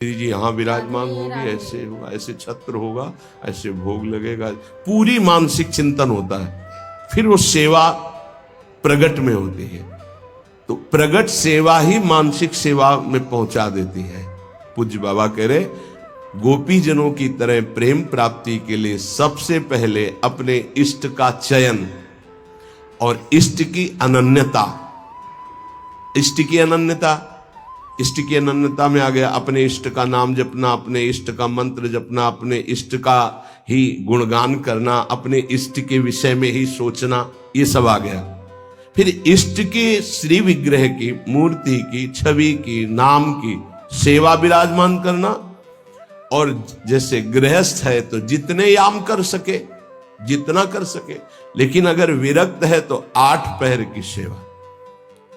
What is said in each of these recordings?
जी यहाँ विराजमान होगी, ऐसे होगा, ऐसे छत्र होगा, ऐसे भोग लगेगा, पूरी मानसिक चिंतन होता है। फिर वो सेवा प्रगट में होती है, तो प्रगट सेवा ही मानसिक सेवा में पहुंचा देती है। पूज्य बाबा कह रहे, गोपी जनों की तरह प्रेम प्राप्ति के लिए सबसे पहले अपने इष्ट का चयन और इष्ट की अनन्यता। इष्ट की अनन्यता, इष्ट की अनन्यता में आ गया अपने इष्ट का नाम जपना, अपने इष्ट का मंत्र जपना, अपने इष्ट का ही गुणगान करना, अपने इष्ट के विषय में ही सोचना, ये सब आ गया। फिर इष्ट के श्री विग्रह की, मूर्ति की, छवि की, नाम की सेवा विराजमान करना। और जैसे गृहस्थ है तो जितने याम कर सके, जितना कर सके, लेकिन अगर विरक्त है तो 8 पहर की सेवा।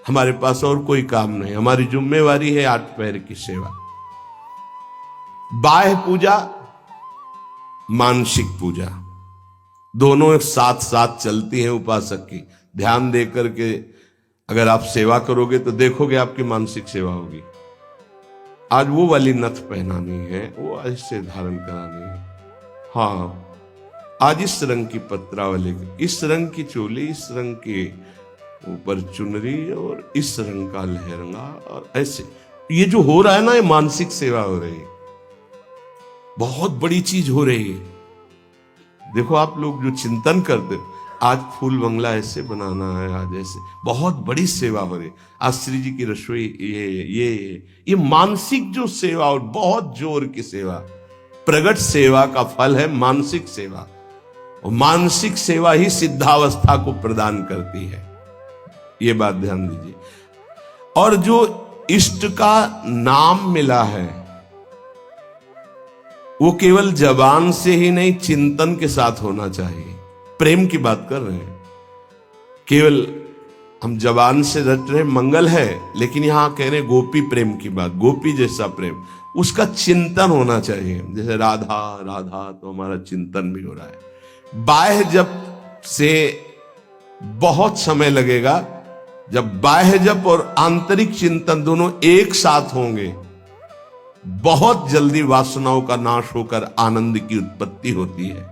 हमारे पास और कोई काम नहीं, हमारी जिम्मेवारी है 8 पहर की सेवा। बाह्य पूजा, मानसिक पूजा, दोनों साथ साथ चलती हैं उपासक की। ध्यान देकर के अगर आप सेवा करोगे तो देखोगे आपकी मानसिक सेवा होगी। आज वो वाली नथ पहनानी है, वो ऐसे धारण करानी है, हाँ आज इस रंग की पत्रावली, इस रंग की चोली, इस रंग के ऊपर चुनरी और इस रंग का लहंगा, और ऐसे ये जो हो रहा है ना, ये मानसिक सेवा हो रही है, बहुत बड़ी चीज हो रही है। देखो आप लोग जो चिंतन करते, आज फूल बंगला ऐसे बनाना है, आज ऐसे बहुत बड़ी सेवा हो रही। आज श्री जी की रसोई, ये मानसिक जो सेवा और बहुत जोर की सेवा, प्रगट सेवा का फल है मानसिक सेवा, और मानसिक सेवा ही सिद्धावस्था को प्रदान करती है, ये बात ध्यान दीजिए। और जो इष्ट का नाम मिला है वो केवल जबान से ही नहीं, चिंतन के साथ होना चाहिए। प्रेम की बात कर रहे हैं, केवल हम जबान से रट रहे मंगल है, लेकिन यहां कह रहे गोपी प्रेम की बात, गोपी जैसा प्रेम, उसका चिंतन होना चाहिए। जैसे राधा राधा तो हमारा चिंतन भी हो रहा है। बाह्य जप से बहुत समय लगेगा, जब बाह्य जप और आंतरिक चिंतन दोनों एक साथ होंगे, बहुत जल्दी वासनाओं का नाश होकर आनंद की उत्पत्ति होती है।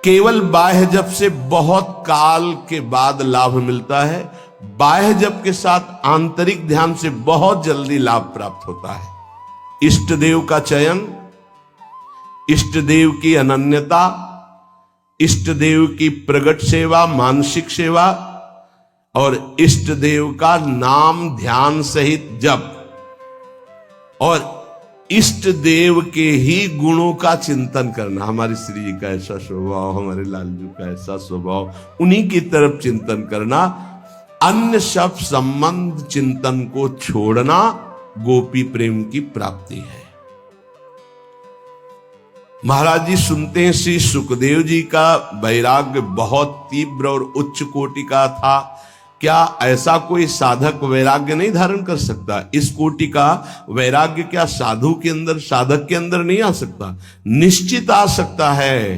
केवल बाह्य जप से बहुत काल के बाद लाभ मिलता है, बाह्य जप के साथ आंतरिक ध्यान से बहुत जल्दी लाभ प्राप्त होता है। इष्ट देव का चयन, इष्ट देव की अनन्यता, इष्ट देव की प्रगट सेवा, मानसिक सेवा, और इष्ट देव का नाम ध्यान सहित जप, और इष्ट देव के ही गुणों का चिंतन करना। हमारी श्री जी का ऐसा स्वभाव, हमारे लालजू का ऐसा स्वभाव, उन्हीं की तरफ चिंतन करना। अन्य सब संबंध चिंतन को छोड़ना गोपी प्रेम की प्राप्ति है। महाराज जी सुनते हैं, श्री सुखदेव जी का वैराग्य बहुत तीव्र और उच्च कोटि का था। क्या ऐसा कोई साधक वैराग्य नहीं धारण कर सकता? इस कोटि का वैराग्य क्या साधु के अंदर, साधक के अंदर नहीं आ सकता? निश्चित आ सकता है,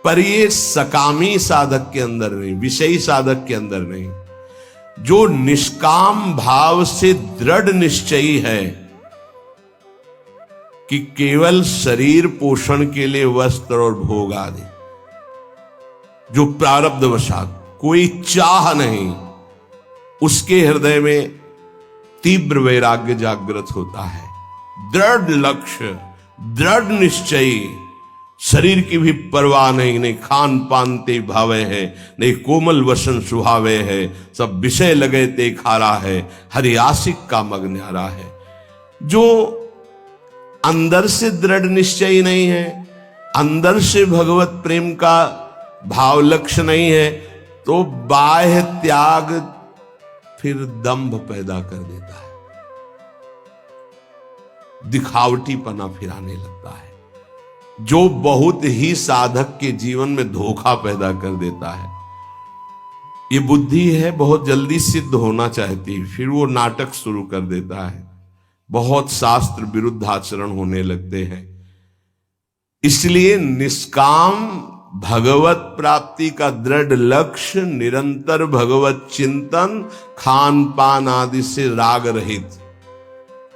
पर ये सकामी साधक के अंदर नहीं, विषयी साधक के अंदर नहीं। जो निष्काम भाव से दृढ़ निश्चयी है कि केवल शरीर पोषण के लिए वस्त्र और भोग आदि, जो प्रारब्धवशात कोई चाह नहीं, उसके हृदय में तीव्र वैराग्य जागृत होता है। दृढ़ लक्ष्य, दृढ़ निश्चयी, शरीर की भी परवाह नहीं, नहीं खान पान ते भावे है, नहीं कोमल वसन सुहावे है, सब विषय लगे ते खारा है, हरि आशिक का मग न्यारा है। जो अंदर से दृढ़ निश्चयी नहीं है, अंदर से भगवत प्रेम का भाव लक्ष्य नहीं है, तो बाह्य त्याग फिर दंभ पैदा कर देता है, दिखावटीपना फिर आने लगता है, जो बहुत ही साधक के जीवन में धोखा पैदा कर देता है। ये बुद्धि है, बहुत जल्दी सिद्ध होना चाहती है, फिर वो नाटक शुरू कर देता है, बहुत शास्त्र विरुद्ध आचरण होने लगते हैं। इसलिए निष्काम भगवत प्राप्ति का दृढ़ लक्ष्य, निरंतर भगवत चिंतन, खान पान आदि से राग रहित,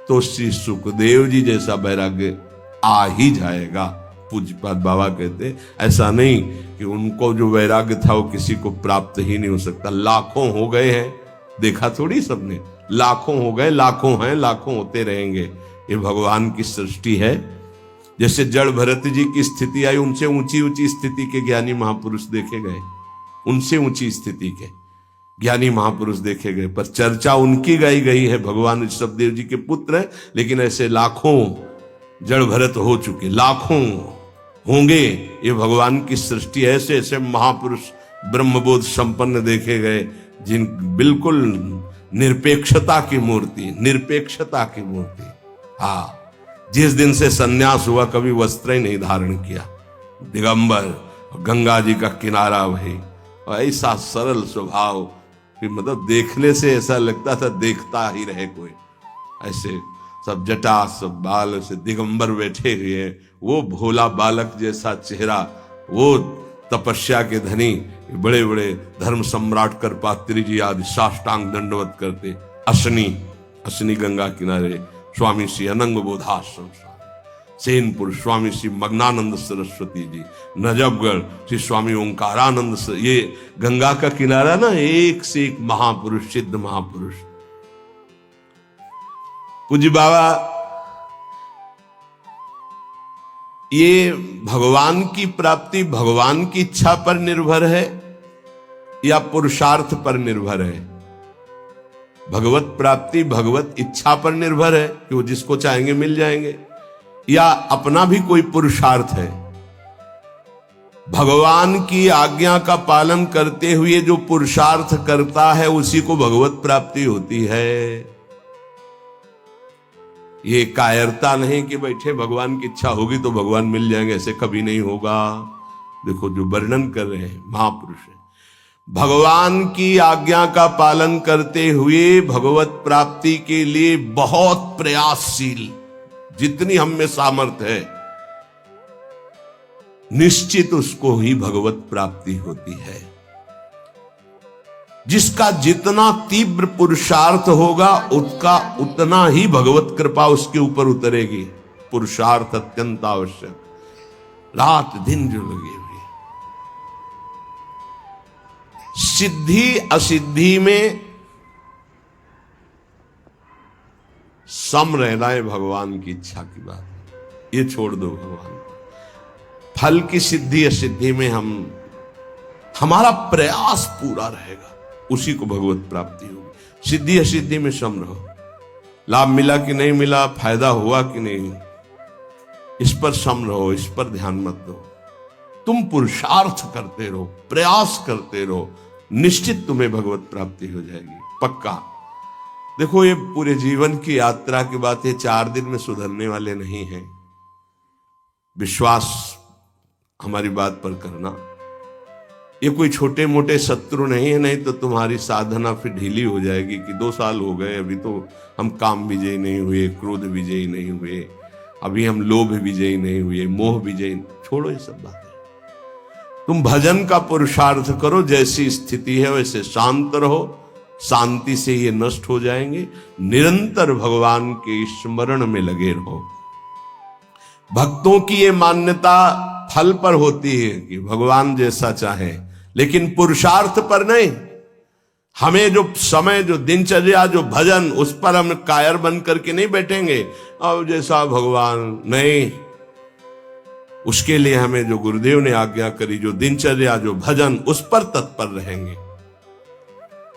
तो श्री सुखदेव जी जैसा वैराग्य आ ही जाएगा। पूज्यपाद बाबा कहते ऐसा नहीं कि उनको जो वैराग्य था वो किसी को प्राप्त ही नहीं हो सकता। लाखों हो गए हैं, देखा थोड़ी सबने, लाखों हो गए, लाखों हैं, लाखों होते रहेंगे। ये भगवान की सृष्टि है। जैसे जड़ भरत जी की स्थिति आई, उनसे ऊंची ऊंची स्थिति के ज्ञानी महापुरुष देखे गए, उनसे ऊंची स्थिति के ज्ञानी महापुरुष देखे गए, पर चर्चा उनकी गाई गई है। भगवान ऋषभदेव जी के पुत्र है, लेकिन ऐसे लाखों जड़ भरत हो चुके, लाखों होंगे। ये भगवान की सृष्टि। ऐसे ऐसे महापुरुष ब्रह्मबोध संपन्न देखे गए, जिन बिल्कुल निरपेक्षता की मूर्ति, निरपेक्षता की मूर्ति। हाँ, जिस दिन से सन्यास हुआ कभी वस्त्र ही नहीं धारण किया, दिगंबर, गंगा जी का किनारा वही, और ऐसा सरल स्वभाव कि मतलब देखने से ऐसा लगता था देखता ही रहे कोई। ऐसे सब जटा, सब बाल से दिगंबर बैठे हुए, वो भोला बालक जैसा चेहरा, वो तपस्या के धनी, बड़े बड़े धर्म सम्राट करपात्री जी आदि साष्टांग दंडवत करते। असनी गंगा किनारे स्वामी श्री अनंग बोधाश्रम, सेनपुर स्वामी श्री मग्नानंद सरस्वती जी, नजफगढ़ श्री स्वामी ओंकारानंद। ये गंगा का किनारा ना, एक से एक महापुरुष, सिद्ध महापुरुष। पूज्य बाबा, ये भगवान की प्राप्ति भगवान की इच्छा पर निर्भर है या पुरुषार्थ पर निर्भर है? भगवत प्राप्ति भगवत इच्छा पर निर्भर है कि वो जिसको चाहेंगे मिल जाएंगे, या अपना भी कोई पुरुषार्थ है? भगवान की आज्ञा का पालन करते हुए जो पुरुषार्थ करता है उसी को भगवत प्राप्ति होती है। ये कायरता नहीं कि बैठे भगवान की इच्छा होगी तो भगवान मिल जाएंगे, ऐसे कभी नहीं होगा। देखो जो वर्णन कर रहे हैं महापुरुष है, भगवान की आज्ञा का पालन करते हुए भगवत प्राप्ति के लिए बहुत प्रयासशील, जितनी हम में सामर्थ्य है, निश्चित उसको ही भगवत प्राप्ति होती है। जिसका जितना तीव्र पुरुषार्थ होगा उसका उतना ही भगवत कृपा उसके ऊपर उतरेगी। पुरुषार्थ अत्यंत आवश्यक, रात दिन जो लगे हुए। सिद्धि असिद्धि में सम रहना है भगवान की इच्छा की बात, ये छोड़ दो भगवान। फल की सिद्धि असिद्धि में हमारा प्रयास पूरा रहेगा, उसी को भगवत प्राप्ति होगी। सिद्धि असिद्धि में सम रहो, लाभ मिला कि नहीं मिला, फायदा हुआ कि नहीं, इस पर सम रहो, इस पर ध्यान मत दो। तुम पुरुषार्थ करते रहो, प्रयास करते रहो, निश्चित तुम्हें भगवत प्राप्ति हो जाएगी, पक्का। देखो ये पूरे जीवन की यात्रा की बात है, 4 दिन में सुधरने वाले नहीं हैं। विश्वास हमारी बात पर करना, ये कोई छोटे मोटे शत्रु नहीं है, नहीं तो तुम्हारी साधना फिर ढीली हो जाएगी कि 2 साल हो गए, अभी तो हम काम विजयी नहीं हुए, क्रोध विजयी नहीं हुए, अभी हम लोभ विजयी नहीं हुए, मोह विजयी। छोड़ो ये सब बातें, तुम भजन का पुरुषार्थ करो, जैसी स्थिति है वैसे शांत रहो, शांति से ये नष्ट हो जाएंगे। निरंतर भगवान के स्मरण में लगे रहो। भक्तों की ये मान्यता फल पर होती है कि भगवान जैसा चाहे, लेकिन पुरुषार्थ पर नहीं। हमें जो समय, जो दिनचर्या, जो भजन, उस पर हम कायर बन करके नहीं बैठेंगे अब जैसा भगवान नहीं। उसके लिए हमें जो गुरुदेव ने आज्ञा करी, जो दिनचर्या, जो भजन, उस पर तत्पर रहेंगे।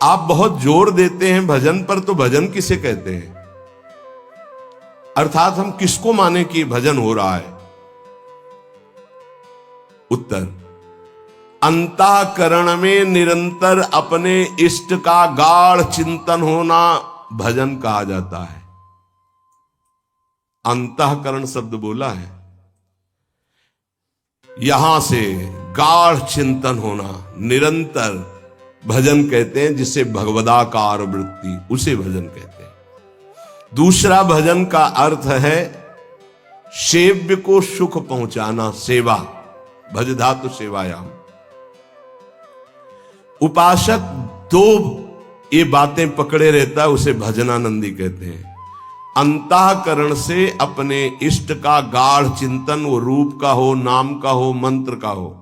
आप बहुत जोर देते हैं भजन पर, तो भजन किसे कहते हैं? अर्थात हम किसको माने कि भजन हो रहा है? उत्तर, अंतःकरण में निरंतर अपने इष्ट का गाढ़ चिंतन होना भजन कहा जाता है। अंतःकरण शब्द बोला है, यहां से गाढ़ चिंतन होना, निरंतर भजन कहते हैं। जिसे भगवदाकार वृत्ति, उसे भजन कहते हैं। दूसरा भजन का अर्थ है सेव्य को सुख पहुंचाना, सेवा, भज धातु सेवायाम। उपासक 2 ये बातें पकड़े रहता है, उसे भजनानंदी कहते हैं। अंतःकरण से अपने इष्ट का गाढ़ चिंतन, वो रूप का हो, नाम का हो, मंत्र का हो,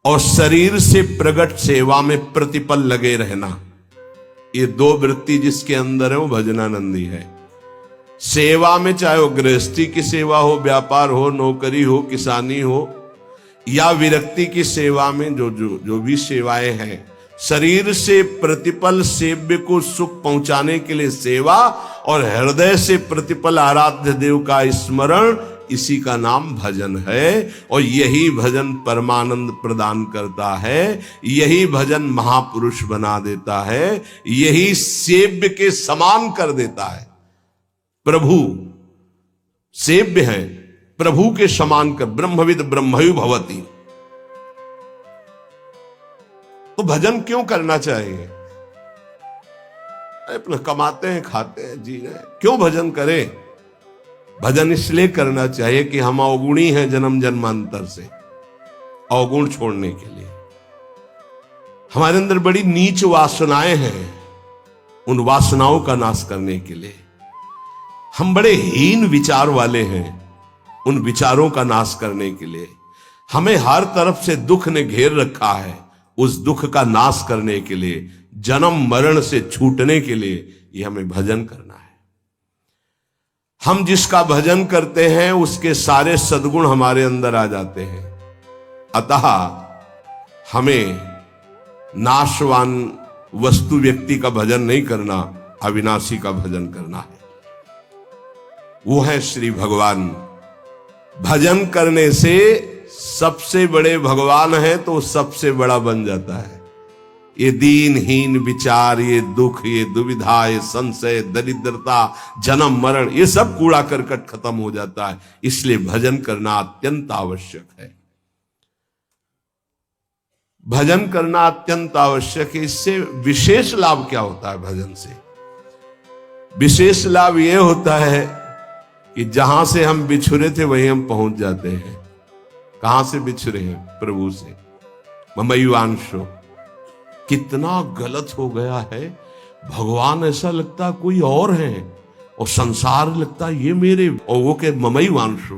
और शरीर से प्रकट सेवा में प्रतिपल लगे रहना, ये दो वृत्ति जिसके अंदर है वो भजनानंदी है। सेवा में, चाहे वो गृहस्थी की सेवा हो, व्यापार हो, नौकरी हो, किसानी हो, या विरक्ति की सेवा में जो भी सेवाएं हैं, शरीर से प्रतिपल सेव्य को सुख पहुंचाने के लिए सेवा, और हृदय से प्रतिपल आराध्य देव का स्मरण, इसी का नाम भजन है। और यही भजन परमानंद प्रदान करता है, यही भजन महापुरुष बना देता है, यही सेव्य के समान कर देता है। प्रभु सेव्य है, प्रभु के समान कर, ब्रह्मविद ब्रह्मयु भवति। तो भजन क्यों करना चाहिए? अपना कमाते हैं, खाते हैं, जी रहे हैं, क्यों भजन करें? भजन इसलिए करना चाहिए कि हम अवगुणी हैं जन्म जन्मांतर से, अवगुण छोड़ने के लिए। हमारे अंदर बड़ी नीच वासनाएं हैं, उन वासनाओं का नाश करने के लिए। हम बड़े हीन विचार वाले हैं, उन विचारों का नाश करने के लिए। हमें हर तरफ से दुख ने घेर रखा है, उस दुख का नाश करने के लिए, जन्म मरण से छूटने के लिए ये हमें भजन करना है। हम जिसका भजन करते हैं उसके सारे सद्गुण हमारे अंदर आ जाते हैं। अतः हमें नाशवान वस्तु व्यक्ति का भजन नहीं करना, अविनाशी का भजन करना है। वो है श्री भगवान। भजन करने से सबसे बड़े भगवान है तो सबसे बड़ा बन जाता है। ये दीनहीन विचार, ये दुख, ये दुविधा, ये संशय, दरिद्रता, जन्म मरण, ये सब कूड़ा करकट खत्म हो जाता है। इसलिए भजन करना अत्यंत आवश्यक है। भजन करना अत्यंत आवश्यक है। इससे विशेष लाभ क्या होता है? भजन से विशेष लाभ यह होता है कि जहां से हम बिछुरे थे वहीं हम पहुंच जाते हैं। कहां से बिछुरे हैं? प्रभु से। ममैवांशो, कितना गलत हो गया है। भगवान ऐसा लगता है कोई और है, और संसार लगता है ये मेरे, और वो के ममैवांशो,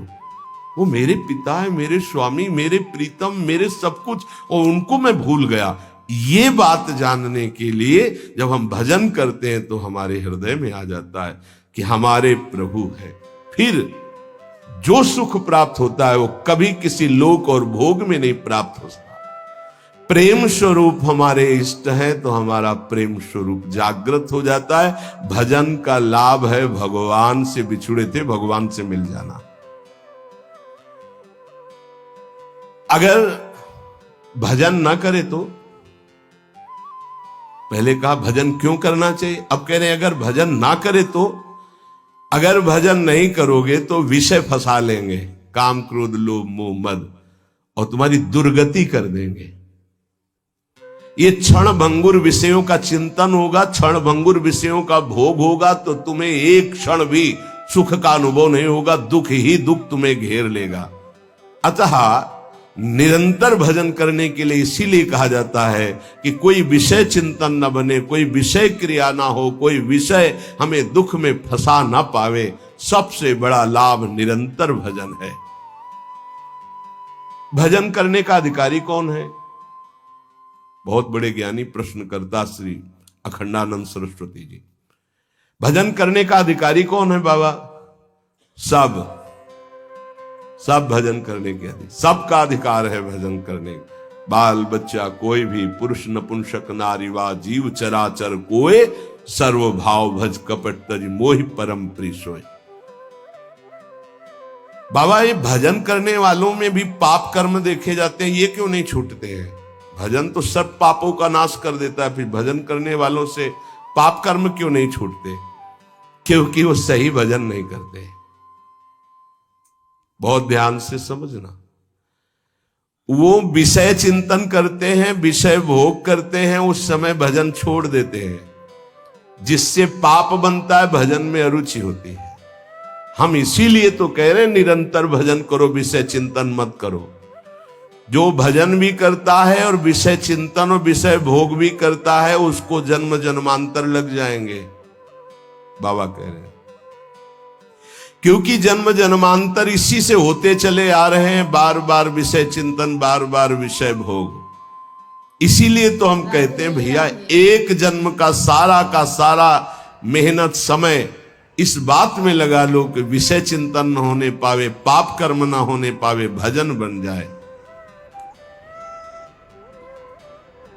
वो मेरे पिता है, मेरे स्वामी, मेरे प्रीतम, मेरे सब कुछ, और उनको मैं भूल गया। ये बात जानने के लिए जब हम भजन करते हैं तो हमारे हृदय में आ जाता है कि हमारे प्रभु है। फिर जो सुख प्राप्त होता है वो कभी किसी लोक और भोग में नहीं प्राप्त हो सकता। प्रेम स्वरूप हमारे इष्ट है तो हमारा प्रेम स्वरूप जागृत हो जाता है। भजन का लाभ है भगवान से बिछुड़े थे भगवान से मिल जाना। अगर भजन ना करे तो, पहले कहा भजन क्यों करना चाहिए, अब कह रहे हैं अगर भजन ना करे तो, अगर भजन नहीं करोगे तो विषय फंसा लेंगे, काम क्रोध लोभ मोह मद, और तुम्हारी दुर्गति कर देंगे। ये क्षण भंगुर विषयों का चिंतन होगा, क्षण भंगुर विषयों का भोग होगा, तो तुम्हें एक क्षण भी सुख का अनुभव नहीं होगा, दुख ही दुख तुम्हें घेर लेगा। अतः निरंतर भजन करने के लिए इसीलिए कहा जाता है कि कोई विषय चिंतन न बने, कोई विषय क्रिया ना हो, कोई विषय हमें दुख में फंसा ना पावे। सबसे बड़ा लाभ निरंतर भजन है। भजन करने का अधिकारी कौन है? बहुत बड़े ज्ञानी प्रश्नकर्ता श्री अखंडानंद सरस्वती जी। भजन करने का अधिकारी कौन है बाबा? सब भजन करने के अधिकार, सबका अधिकार है भजन करने। बाल बच्चा कोई भी, पुरुष नपुंसक नारी वा जीव चराचर कोय, सर्व भाव भज कपट तज मोहि परम प्रिय सोय। बाबा ये भजन करने वालों में भी पाप कर्म देखे जाते हैं, ये क्यों नहीं छूटते हैं? भजन तो सब पापों का नाश कर देता है, फिर भजन करने वालों से पाप कर्म क्यों नहीं छूटते? क्योंकि वो सही भजन नहीं करते। बहुत ध्यान से समझना। वो विषय चिंतन करते हैं, विषय भोग करते हैं, उस समय भजन छोड़ देते हैं, जिससे पाप बनता है, भजन में अरुचि होती है। हम इसीलिए तो कह रहे हैं निरंतर भजन करो, विषय चिंतन मत करो। जो भजन भी करता है और विषय चिंतन और विषय भोग भी करता है, उसको जन्म जन्मांतर लग जाएंगे, बाबा कह रहे हैं। क्योंकि जन्म जन्मांतर इसी से होते चले आ रहे हैं, बार बार विषय चिंतन, बार बार विषय भोग। इसीलिए तो हम कहते हैं भैया, एक जन्म का सारा मेहनत समय इस बात में लगा लो कि विषय चिंतन न होने पावे, पाप कर्म न होने पावे, भजन बन जाए।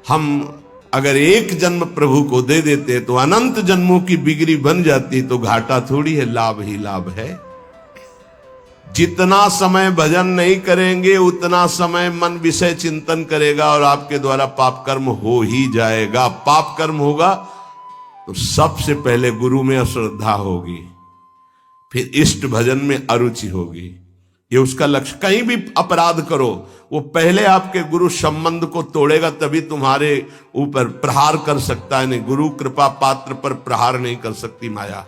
हम अगर एक जन्म प्रभु को दे देते तो अनंत जन्मों की बिगड़ी बन जाती, तो घाटा थोड़ी है, लाभ ही लाभ है। जितना समय भजन नहीं करेंगे उतना समय मन विषय चिंतन करेगा और आपके द्वारा पाप कर्म हो ही जाएगा। पाप कर्म होगा तो सबसे पहले गुरु में अश्रद्धा होगी, फिर इष्ट भजन में अरुचि होगी। ये उसका लक्ष्य। कहीं भी अपराध करो, वो पहले आपके गुरु संबंध को तोड़ेगा, तभी तुम्हारे ऊपर प्रहार कर सकता है। नहीं, गुरु कृपा पात्र पर प्रहार नहीं कर सकती माया।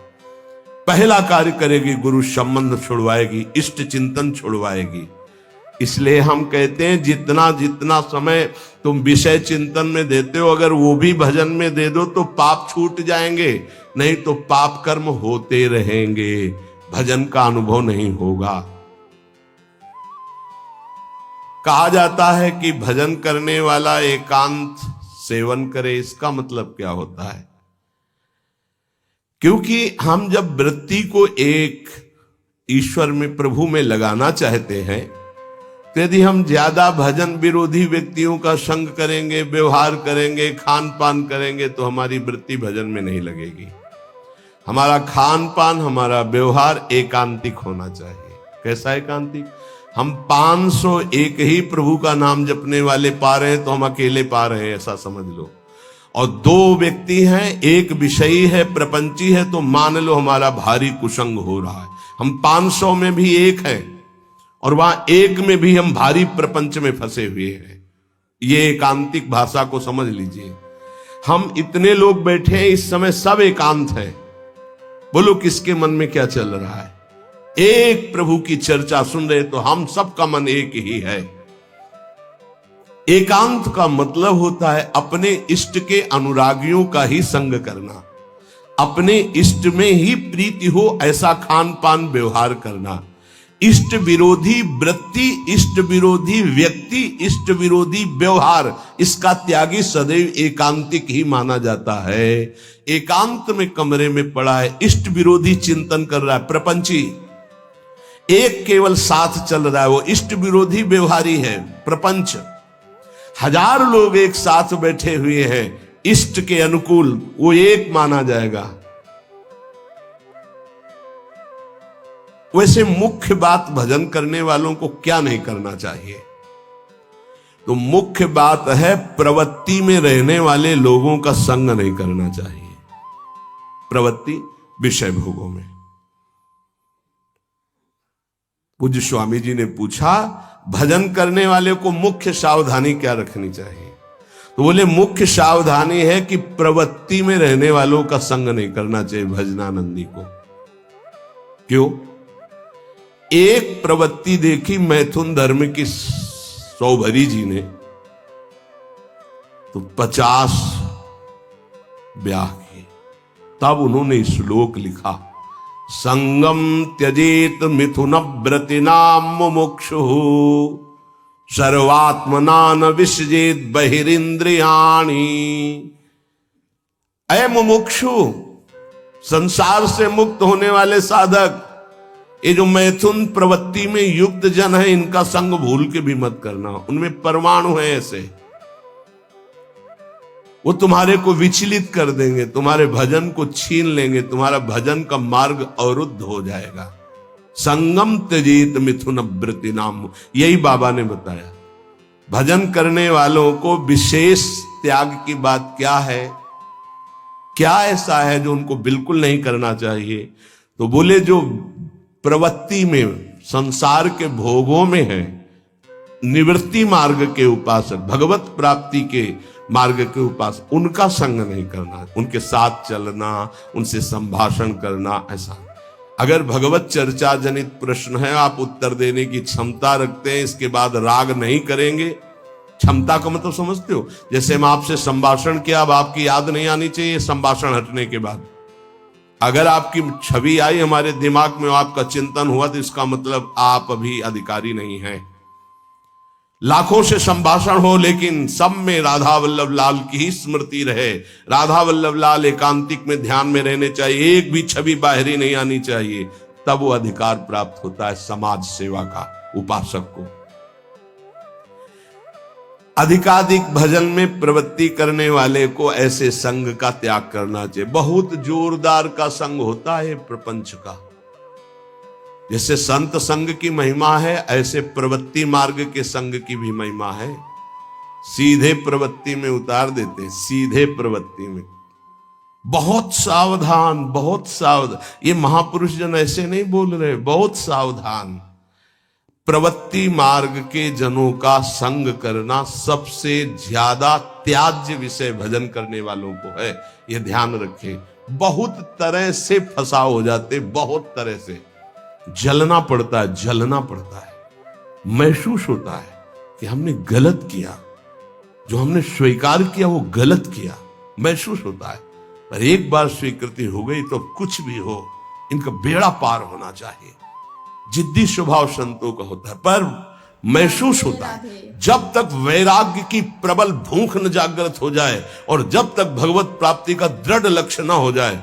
पहला कार्य करेगी, गुरु संबंध छुड़वाएगी, इष्ट चिंतन छुड़वाएगी। इसलिए हम कहते हैं जितना जितना समय तुम विषय चिंतन में देते हो, अगर वो भी भजन में दे दो तो पाप छूट जाएंगे, नहीं तो पाप कर्म होते रहेंगे, भजन का अनुभव नहीं होगा। कहा जाता है कि भजन करने वाला एकांत सेवन करे। इसका मतलब क्या होता है? क्योंकि हम जब वृत्ति को एक ईश्वर में, प्रभु में लगाना चाहते हैं, तो यदि हम ज्यादा भजन विरोधी व्यक्तियों का संग करेंगे, व्यवहार करेंगे, खान पान करेंगे, तो हमारी वृत्ति भजन में नहीं लगेगी। हमारा खान पान, हमारा व्यवहार एकांतिक होना चाहिए। कैसा एकांतिक? हम 501 ही प्रभु का नाम जपने वाले पा रहे हैं तो हम अकेले पा रहे हैं, ऐसा समझ लो। और 2 व्यक्ति हैं, एक विषयी है, प्रपंची है, तो मान लो हमारा भारी कुसंग हो रहा है। हम 500 में भी एक हैं और वहां एक में भी हम भारी प्रपंच में फंसे हुए हैं। ये एकांतिक भाषा को समझ लीजिए। हम इतने लोग बैठे हैं इस समय, सब एकांत हैं। बोलो किसके मन में क्या चल रहा है? एक प्रभु की चर्चा सुन रहे तो हम सबका मन एक ही है। एकांत का मतलब होता है अपने इष्ट के अनुरागियों का ही संग करना, अपने इष्ट में ही प्रीति हो ऐसा खान पान व्यवहार करना। इष्ट विरोधी वृत्ति, इष्ट विरोधी व्यक्ति, इष्ट विरोधी व्यवहार, इसका त्यागी सदैव एकांतिक ही माना जाता है। एकांत में कमरे में पड़ा है, इष्ट विरोधी चिंतन कर रहा है, प्रपंची। एक केवल साथ चल रहा है, वो इष्ट विरोधी व्यवहारी है, प्रपंच। 1000 लोग एक साथ बैठे हुए हैं इष्ट के अनुकूल, वो एक माना जाएगा। वैसे मुख्य बात भजन करने वालों को क्या नहीं करना चाहिए? तो मुख्य बात है प्रवृत्ति में रहने वाले लोगों का संग नहीं करना चाहिए। प्रवृत्ति विषय भोगों में। पूज्य स्वामी जी ने पूछा भजन करने वाले को मुख्य सावधानी क्या रखनी चाहिए? तो बोले मुख्य सावधानी है कि प्रवृत्ति में रहने वालों का संग नहीं करना चाहिए भजनानंदी को। क्यों? एक प्रवृत्ति देखी मैथुन धर्म की सौभरी जी ने, तो 50 ब्याह किए। तब उन्होंने श्लोक लिखा, संगम त्यजेत मिथुन व्रतिनाम मुमुक्षु सर्वात्मना न विसजेत बहिरिंद्रियाणि। अय मुमुक्षु, संसार से मुक्त होने वाले साधक, ये जो मैथुन प्रवृत्ति में युक्त जन है, इनका संग भूल के भी मत करना। उनमें परमाणु है ऐसे, वो तुम्हारे को विचलित कर देंगे, तुम्हारे भजन को छीन लेंगे, तुम्हारा भजन का मार्ग अवरुद्ध हो जाएगा। संगम त्यजेत मिथुन व्रति नाम, यही बाबा ने बताया। भजन करने वालों को विशेष त्याग की बात क्या है? क्या ऐसा है जो उनको बिल्कुल नहीं करना चाहिए? तो बोले जो प्रवृत्ति में, संसार के भोगों में है, निवृत्ति मार्ग के उपासक, भगवत प्राप्ति के मार्ग के उपासक, उनका संग नहीं करना, उनके साथ चलना, उनसे संभाषण करना। ऐसा अगर भगवत चर्चा जनित प्रश्न है, आप उत्तर देने की क्षमता रखते हैं, इसके बाद राग नहीं करेंगे। क्षमता का मतलब समझते हो? जैसे हम आपसे संभाषण किया, अब आपकी याद नहीं आनी चाहिए संभाषण हटने के बाद। अगर आपकी छवि आई हमारे दिमाग में, आपका चिंतन हुआ, तो इसका मतलब आप अभी अधिकारी नहीं हैं। लाखों से संभाषण हो लेकिन सब में राधा वल्लभ लाल की ही स्मृति रहे। राधा वल्लभ लाल एकांतिक में ध्यान में रहने चाहिए, एक भी छवि बाहरी नहीं आनी चाहिए, तब वो अधिकार प्राप्त होता है समाज सेवा का उपासक को। अधिकाधिक भजन में प्रवृत्ति करने वाले को ऐसे संग का त्याग करना चाहिए। बहुत जोरदार का संग होता है प्रपंच का। जैसे संत संग की महिमा है, ऐसे प्रवृत्ति मार्ग के संग की भी महिमा है। सीधे प्रवृत्ति में उतार देते हैं, सीधे प्रवृत्ति में। बहुत सावधान, बहुत सावधान। ये महापुरुष जन ऐसे नहीं बोल रहे, बहुत सावधान। प्रवृत्ति मार्ग के जनों का संग करना सबसे ज्यादा त्याज्य विषय भजन करने वालों को है, ये ध्यान रखें। बहुत तरह से फंसाव हो जाते, बहुत तरह से जलना पड़ता है, जलना पड़ता है। महसूस होता है कि हमने गलत किया, जो हमने स्वीकार किया वो गलत किया, महसूस होता है। पर एक बार स्वीकृति हो गई तो कुछ भी हो, इनका बेड़ा पार होना चाहिए। जिद्दी स्वभाव संतों का होता है, पर महसूस होता है। जब तक वैराग्य की प्रबल भूख न जागृत हो जाए और जब तक भगवत प्राप्ति का दृढ़ लक्ष्य न हो जाए,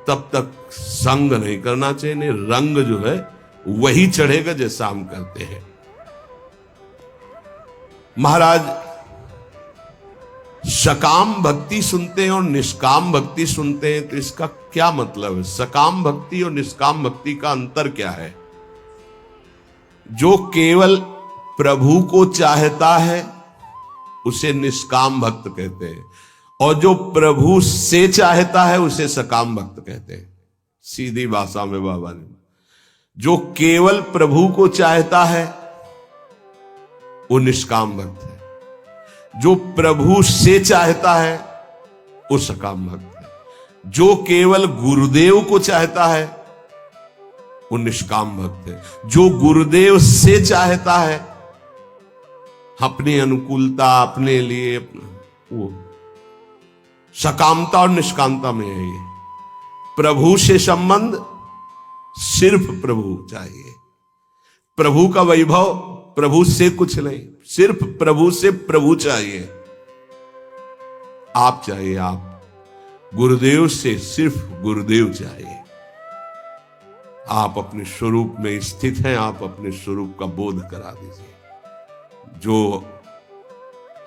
तब तक संग नहीं करना चाहिए। नहीं, रंग जो है वही चढ़ेगा जैसा हम करते हैं। महाराज सकाम भक्ति सुनते हैं और निष्काम भक्ति सुनते हैं, तो इसका क्या मतलब है? सकाम भक्ति और निष्काम भक्ति का अंतर क्या है? जो केवल प्रभु को चाहता है उसे निष्काम भक्त कहते हैं, और जो प्रभु से चाहता है उसे सकाम भक्त कहते हैं। सीधी भाषा में बाबा ने, जो केवल प्रभु को चाहता है वो निष्काम भक्त है, जो प्रभु से चाहता है वो सकाम भक्त है, जो केवल गुरुदेव को चाहता है वो निष्काम भक्त है, जो गुरुदेव से चाहता है अपनी अनुकूलता, अपने लिए, वो सकामता और निष्कामता में है। ये प्रभु से संबंध सिर्फ प्रभु चाहिए, प्रभु का वैभव, प्रभु से कुछ नहीं, सिर्फ प्रभु से प्रभु चाहिए। आप चाहिए, आप गुरुदेव से सिर्फ गुरुदेव चाहिए। आप अपने स्वरूप में स्थित हैं, आप अपने स्वरूप का बोध करा दीजिए। जो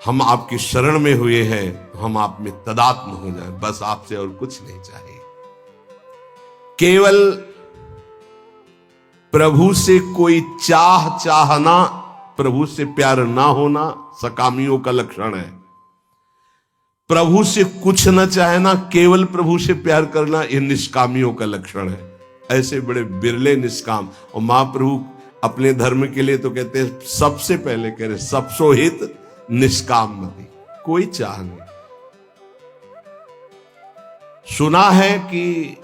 हम आपकी शरण में हुए हैं, हम आप में तदात्म हो जाए, बस आपसे और कुछ नहीं चाहिए। केवल प्रभु से कोई चाहना, प्रभु से प्यार ना होना सकामियों का लक्षण है। प्रभु से कुछ न चाहना, केवल प्रभु से प्यार करना, यह निष्कामियों का लक्षण है। ऐसे बड़े बिरले निष्काम। और महाप्रभु अपने धर्म के लिए तो कहते हैं, सबसे पहले कह रहे सबसो हित निष्काम मति, कोई चाह नहीं। सुना है कि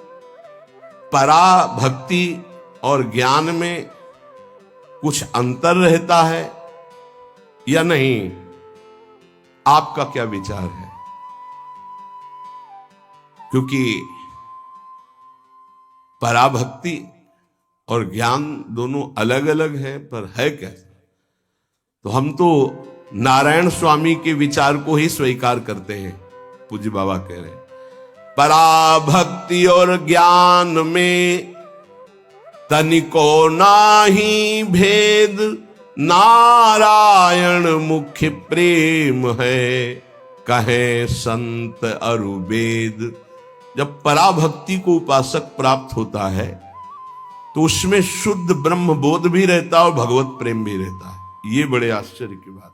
परा भक्ति और ज्ञान में कुछ अंतर रहता है या नहीं? आपका क्या विचार है? क्योंकि पराभक्ति और ज्ञान दोनों अलग अलग है, पर है कैसे? तो हम तो नारायण स्वामी के विचार को ही स्वीकार करते हैं। पूज्य बाबा कह रहे हैं, पराभक्ति और ज्ञान में तनिको नाही भेद, नारायण मुख्य प्रेम है, कहे संत अरुवेद। जब पराभक्ति को उपासक प्राप्त होता है तो उसमें शुद्ध ब्रह्म बोध भी रहता है और भगवत प्रेम भी रहता है। ये बड़े आश्चर्य की बात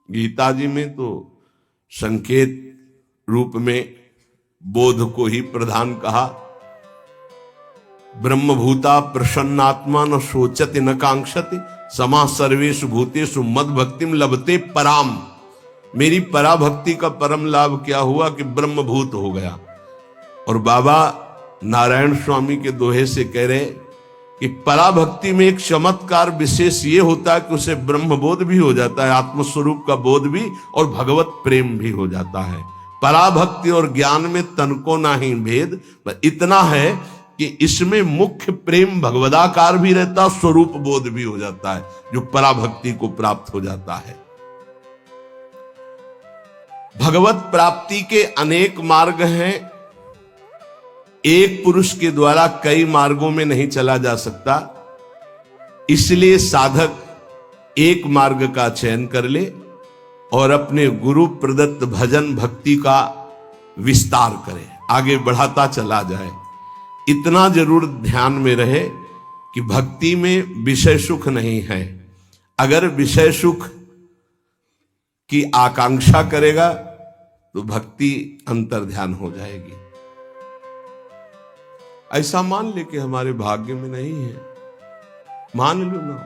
है। गीता जी में तो संकेत रूप में बोध को ही प्रधान कहा। ब्रह्मभूता प्रसन्नात्मा न सोचति न कांक्षति, समा सर्वेषु भूतेषु मद भक्तिम लभते पराम। मेरी पराभक्ति का परम लाभ क्या हुआ कि ब्रह्मभूत हो गया। और बाबा नारायण स्वामी के दोहे से कह रहे कि पराभक्ति में एक चमत्कार विशेष ये होता है कि उसे ब्रह्मबोध भी हो जाता है, आत्मस्वरूप का बोध भी, और भगवत प्रेम भी हो जाता है। पराभक्ति और ज्ञान में तनको नाही भेद, पर इतना है कि इसमें मुख्य प्रेम भगवदाकार भी रहता, स्वरूप बोध भी हो जाता है, जो पराभक्ति को प्राप्त हो जाता है। भगवत प्राप्ति के अनेक मार्ग हैं। एक पुरुष के द्वारा कई मार्गों में नहीं चला जा सकता, इसलिए साधक एक मार्ग का चयन कर ले और अपने गुरु प्रदत्त भजन भक्ति का विस्तार करे, आगे बढ़ाता चला जाए। इतना जरूर ध्यान में रहे कि भक्ति में विषय सुख नहीं है। अगर विषय सुख की आकांक्षा करेगा तो भक्ति अंतर्ध्यान हो जाएगी। ऐसा मान ले कि हमारे भाग्य में नहीं है, मान लो ना,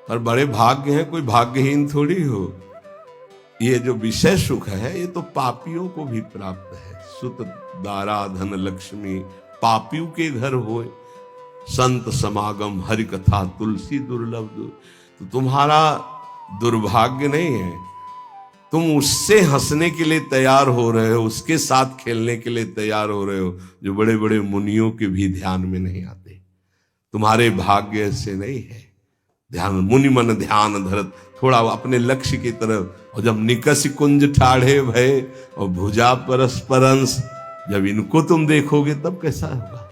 पर बड़े भाग्य हैं, कोई भाग्यहीन थोड़ी हो। ये जो विषय सुख है ये तो पापियों को भी प्राप्त है। सुत दारा धन लक्ष्मी पापियों के घर होए, संत समागम हरि कथा तुलसी दुर्लभ। तो तुम्हारा दुर्भाग्य नहीं है, तुम उससे हंसने के लिए तैयार हो रहे हो, उसके साथ खेलने के लिए तैयार हो रहे हो, जो बड़े बड़े मुनियों के भी ध्यान में नहीं आते। तुम्हारे भाग्य से नहीं है। ध्यान मुनि मन ध्यान धरत, थोड़ा अपने लक्ष्य की तरफ। और जब निकस कुंज ठाढ़े भय और भुजा परस्परंस, जब इनको तुम देखोगे तब कैसा होगा?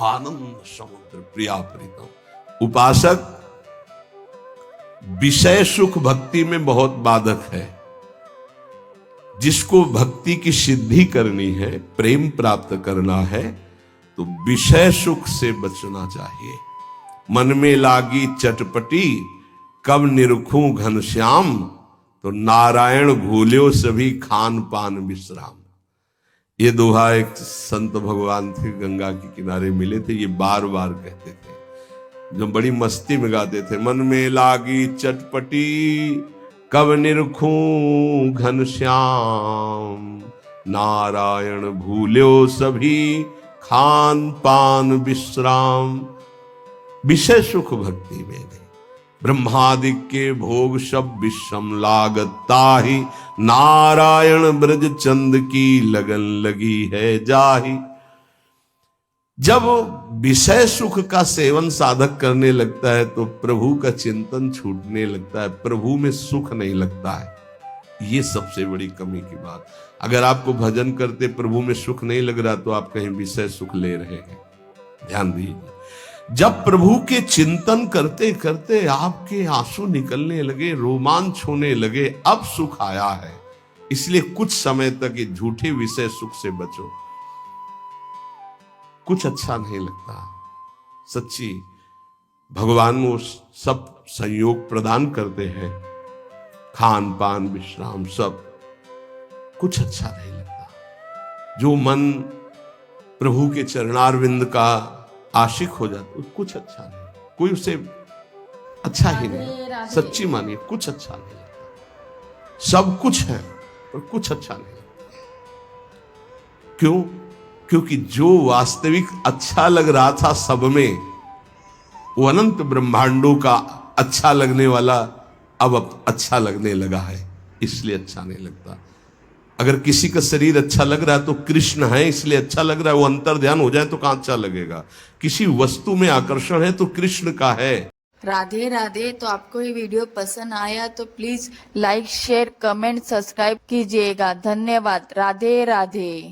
आनंद समुद्र प्रिया प्रीतम। उपासक, विषय सुख भक्ति में बहुत बाधक है। जिसको भक्ति की सिद्धि करनी है, प्रेम प्राप्त करना है, तो विषय सुख से बचना चाहिए। मन में लागी चटपटी कब निरखूं घनश्याम, तो नारायण भूल्यो सभी खान पान विश्राम। ये दोहा एक संत भगवान थे, गंगा के किनारे मिले थे, ये बार बार कहते थे, जो बड़ी मस्ती में गाते थे। मन में लागी चटपटी कब निरखूं घनश्याम, नारायण भूल्यो सभी खान पान विश्राम। विषय सुख भक्ति में नहीं। ब्रह्मादिक के भोग सब विषम लागता ही, नारायण ब्रज चंद की लगन लगी है जाही। जब विषय सुख का सेवन साधक करने लगता है तो प्रभु का चिंतन छूटने लगता है, प्रभु में सुख नहीं लगता है। ये सबसे बड़ी कमी की बात। अगर आपको भजन करते प्रभु में सुख नहीं लग रहा तो आप कहीं विषय सुख ले रहे हैं। ध्यान दीजिए, जब प्रभु के चिंतन करते करते आपके आंसू निकलने लगे, रोमांच होने लगे, अब सुख आया है। इसलिए कुछ समय तक ये झूठे विषय सुख से बचो। कुछ अच्छा नहीं लगता। सच्ची भगवान वो सब संयोग प्रदान करते हैं, खान पान विश्राम सब, कुछ अच्छा नहीं लगता। जो मन प्रभु के चरणारविंद का आशिक हो जाता, कुछ अच्छा नहीं, कोई उसे अच्छा ही नहीं। सच्ची मानिए, कुछ अच्छा नहीं लगता। सब कुछ है पर कुछ अच्छा नहीं लगता। क्यों? क्योंकि जो वास्तविक अच्छा लग रहा था सब में, वो अनंत ब्रह्मांडों का अच्छा लगने वाला अब अच्छा लगने लगा है, इसलिए अच्छा नहीं लगता। अगर किसी का शरीर अच्छा लग रहा है तो कृष्ण है इसलिए अच्छा लग रहा है, वो अंतर ध्यान हो जाए तो कहां अच्छा लगेगा। किसी वस्तु में आकर्षण है तो कृष्ण का है। राधे राधे। तो आपको ये वीडियो पसंद आया तो please like share comment subscribe कीजिएगा। धन्यवाद। राधे राधे।